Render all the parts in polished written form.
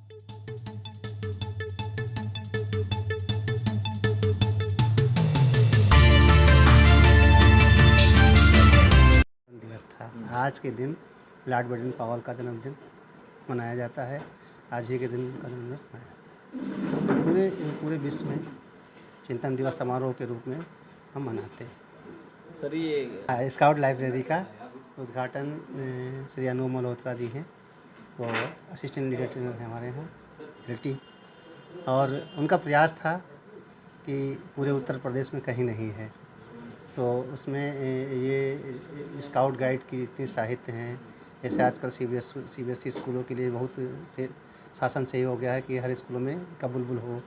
दिवस था। आज के दिन लॉर्ड बैडन पावेल का जन्मदिन मनाया जाता है। आज ही के दिन उनका जन्मदिन मनाया जाता है। पूरे पूरे विश्व में चिंतन दिवस समारोह के रूप में हम मनाते हैं। सर ये स्काउट लाइब्रेरी का उद्घाटन श्री अनु मल्होत्रा जी हैं, वो असिस्टेंट डायरेक्टर हैं हमारे यहाँ रिटी, और उनका प्रयास था कि पूरे उत्तर प्रदेश में कहीं नहीं है, तो उसमें ये स्काउट गाइड की इतनी साहित्य हैं। जैसे आजकल सीबीएसई स्कूलों के लिए बहुत से शासन से ही हो गया है कि हर स्कूलों में का बुलबुल हो,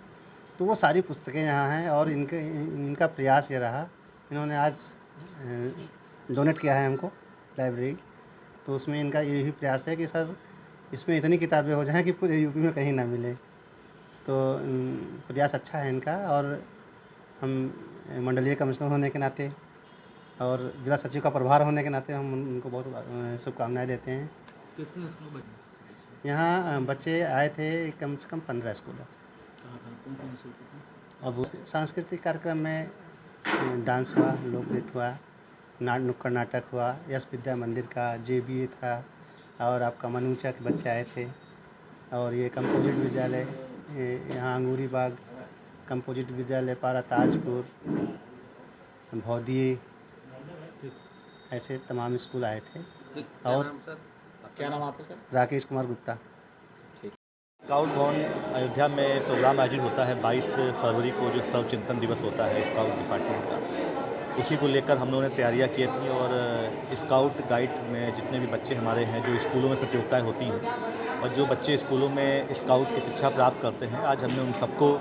तो वो सारी पुस्तकें यहाँ हैं। और इनका प्रयास ये रहा, इन्होंने आज डोनेट किया है हमको लाइब्रेरी, तो उसमें इनका यही प्रयास है कि सर इसमें इतनी किताबें हो जाएं कि पूरे यूपी में कहीं ना मिले। तो प्रयास अच्छा है इनका, और हम मंडलीय कमिश्नर होने के नाते और जिला सचिव का प्रभार होने के नाते हम उनको बहुत शुभकामनाएं देते हैं। कितने स्कूल बचे? यहाँ बच्चे आए थे कम से कम 15 स्कूलों के। कौन से? अब सांस्कृतिक कार्यक्रम में डांस हुआ, लोक नृत्य हुआ, नुक्कड़ नाटक हुआ, यश विद्या मंदिर का JBA था, और आपका मनूचा के बच्चे आए थे, और ये कंपोजिट विद्यालय यहाँ अंगूरी बाग कंपोजिट विद्यालय, पारा ताजपुर, भौदिये, ऐसे तमाम स्कूल आए थे। और क्या नाम आपका सर? राकेश कुमार गुप्ता। स्काउट भवन अयोध्या में प्रोग्राम आयोजित होता है 22 फरवरी को, जो सर्व चिंतन दिवस होता है स्काउट डिपार्टमेंट का। उसी को लेकर हम लोगों ने तैयारियां की थी, और स्काउट गाइड में जितने भी बच्चे हमारे हैं जो स्कूलों में प्रतियोगिताएं होती हैं, और जो बच्चे स्कूलों में स्काउट की शिक्षा प्राप्त करते हैं, आज हमने उन सबको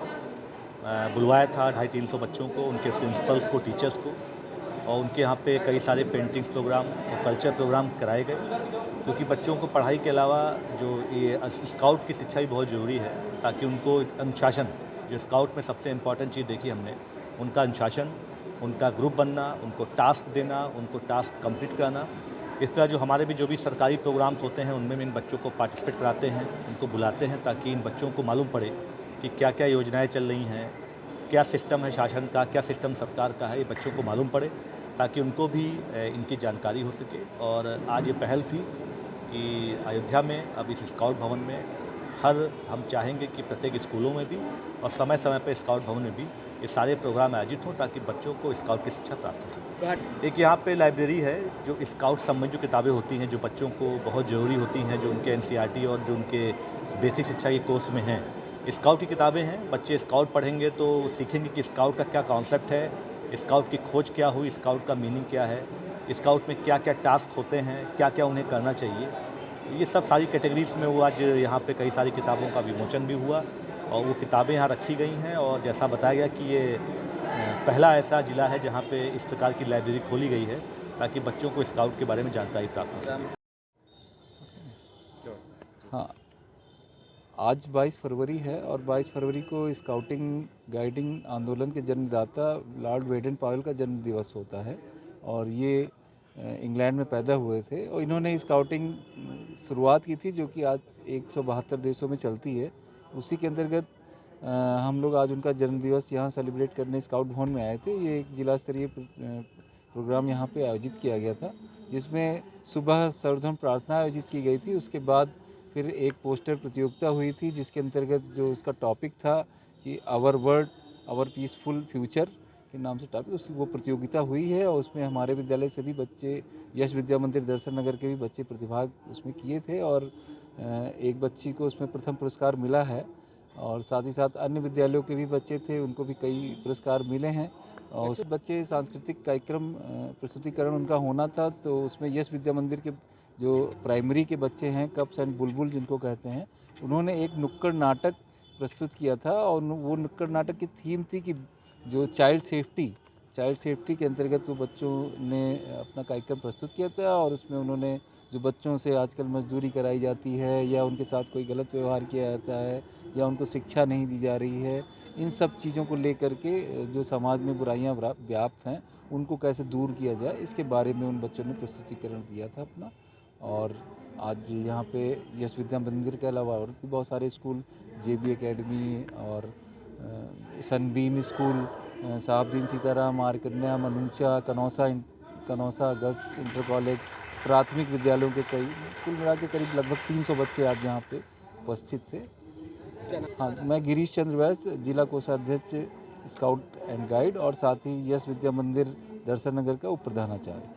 बुलवाया था, 250-300 बच्चों को, उनके प्रिंसिपल्स को, टीचर्स को, और उनके यहाँ पे कई सारे पेंटिंग्स प्रोग्राम और कल्चर प्रोग्राम कराए गए, क्योंकि बच्चों को पढ़ाई के अलावा जो ये स्काउट की शिक्षा भी बहुत ज़रूरी है, ताकि उनको अनुशासन, जो स्काउट में सबसे इम्पॉर्टेंट चीज़ देखी हमने, उनका अनुशासन, उनका ग्रुप बनना, उनको टास्क देना, उनको टास्क कंप्लीट कराना। इस तरह जो हमारे भी जो भी सरकारी प्रोग्राम्स होते हैं उनमें भी इन बच्चों को पार्टिसिपेट कराते हैं, उनको बुलाते हैं, ताकि इन बच्चों को मालूम पड़े कि क्या क्या योजनाएँ चल रही हैं, क्या सिस्टम है शासन का, क्या सिस्टम सरकार का है, ये बच्चों को मालूम पड़े, ताकि उनको भी इनकी जानकारी हो सके। और आज ये पहल थी कि अयोध्या में अब इस स्काउट भवन में हम चाहेंगे कि प्रत्येक स्कूलों में भी और समय समय पर स्काउट भवन में भी ये सारे प्रोग्राम आयोजित हों, ताकि बच्चों को स्काउट की शिक्षा प्राप्त हो सके। एक यहाँ पे लाइब्रेरी है, जो स्काउट संबंधी जो किताबें होती हैं, जो बच्चों को बहुत ज़रूरी होती हैं, जो उनके NCERT और जो उनके बेसिक शिक्षा के कोर्स में हैं, स्काउट की किताबें हैं। बच्चे स्काउट पढ़ेंगे तो सीखेंगे कि स्काउट का क्या कॉन्सेप्ट है, स्काउट की खोज क्या हुई, स्काउट का मीनिंग क्या है, स्काउट में क्या क्या टास्क होते हैं, क्या क्या उन्हें करना चाहिए। ये सब सारी कैटेगरीज में वो आज यहाँ पे कई सारी किताबों का विमोचन भी हुआ, और वो किताबें यहाँ रखी गई हैं। और जैसा बताया गया कि ये पहला ऐसा ज़िला है जहाँ पे इस प्रकार की लाइब्रेरी खोली गई है, ताकि बच्चों को स्काउट के बारे में जानकारी प्राप्त हो सके। हाँ, आज 22 फरवरी है, और 22 फरवरी को स्काउटिंग गाइडिंग आंदोलन के जन्मदाता लॉर्ड बैडन पावेल का जन्म दिवस होता है। और ये इंग्लैंड में पैदा हुए थे, और इन्होंने स्काउटिंग शुरुआत की थी, जो कि आज 172 देशों में चलती है। उसी के अंतर्गत हम लोग आज उनका जन्मदिवस यहाँ सेलिब्रेट करने स्काउट भवन में आए थे। ये एक जिला स्तरीय प्रोग्राम यहाँ पे आयोजित किया गया था, जिसमें सुबह सर्वधर्म प्रार्थना आयोजित की गई थी। उसके बाद फिर एक पोस्टर प्रतियोगिता हुई थी, जिसके अंतर्गत जो उसका टॉपिक था कि our world our peaceful future के नाम से टॉपिक, वो प्रतियोगिता हुई है। और उसमें हमारे विद्यालय से भी बच्चे, यश विद्या मंदिर दर्शन नगर के भी बच्चे प्रतिभाग उसमें किए थे, और एक बच्ची को उसमें प्रथम पुरस्कार मिला है। और साथ ही साथ अन्य विद्यालयों के भी बच्चे थे, उनको भी कई पुरस्कार मिले हैं। और उस बच्चे सांस्कृतिक कार्यक्रम प्रस्तुतिकरण उनका होना था, तो उसमें यश विद्या मंदिर के जो प्राइमरी के बच्चे हैं, कप्स एंड बुलबुल जिनको कहते हैं, उन्होंने एक नुक्कड़ नाटक प्रस्तुत किया था। और वो नुक्कड़ नाटक की थीम थी कि जो चाइल्ड सेफ्टी के अंतर्गत वो बच्चों ने अपना कार्यक्रम प्रस्तुत किया था। और उसमें उन्होंने जो बच्चों से आजकल मजदूरी कराई जाती है, या उनके साथ कोई गलत व्यवहार किया जाता है, या उनको शिक्षा नहीं दी जा रही है, इन सब चीज़ों को लेकर के जो समाज में बुराइयां व्याप्त हैं, उनको कैसे दूर किया जाए, इसके बारे में उन बच्चों ने प्रस्तुतिकरण दिया था अपना। और आज यहाँ पे यश विद्या मंदिर के अलावा और भी बहुत सारे स्कूल, JB एकेडमी और सनबीम स्कूल, साहबदीन सीताराम, आर कन्या, मनुचा, कनौसा गस इंटर कॉलेज, प्राथमिक विद्यालयों के कई, कुल मिला के करीब लगभग 300 बच्चे आज यहाँ पे उपस्थित थे। हाँ, मैं गिरीश चंद्र वैस, जिला कोषाध्यक्ष स्काउट एंड गाइड और साथ ही यश विद्या मंदिर दर्शन नगर का उप प्रधानाचार्य।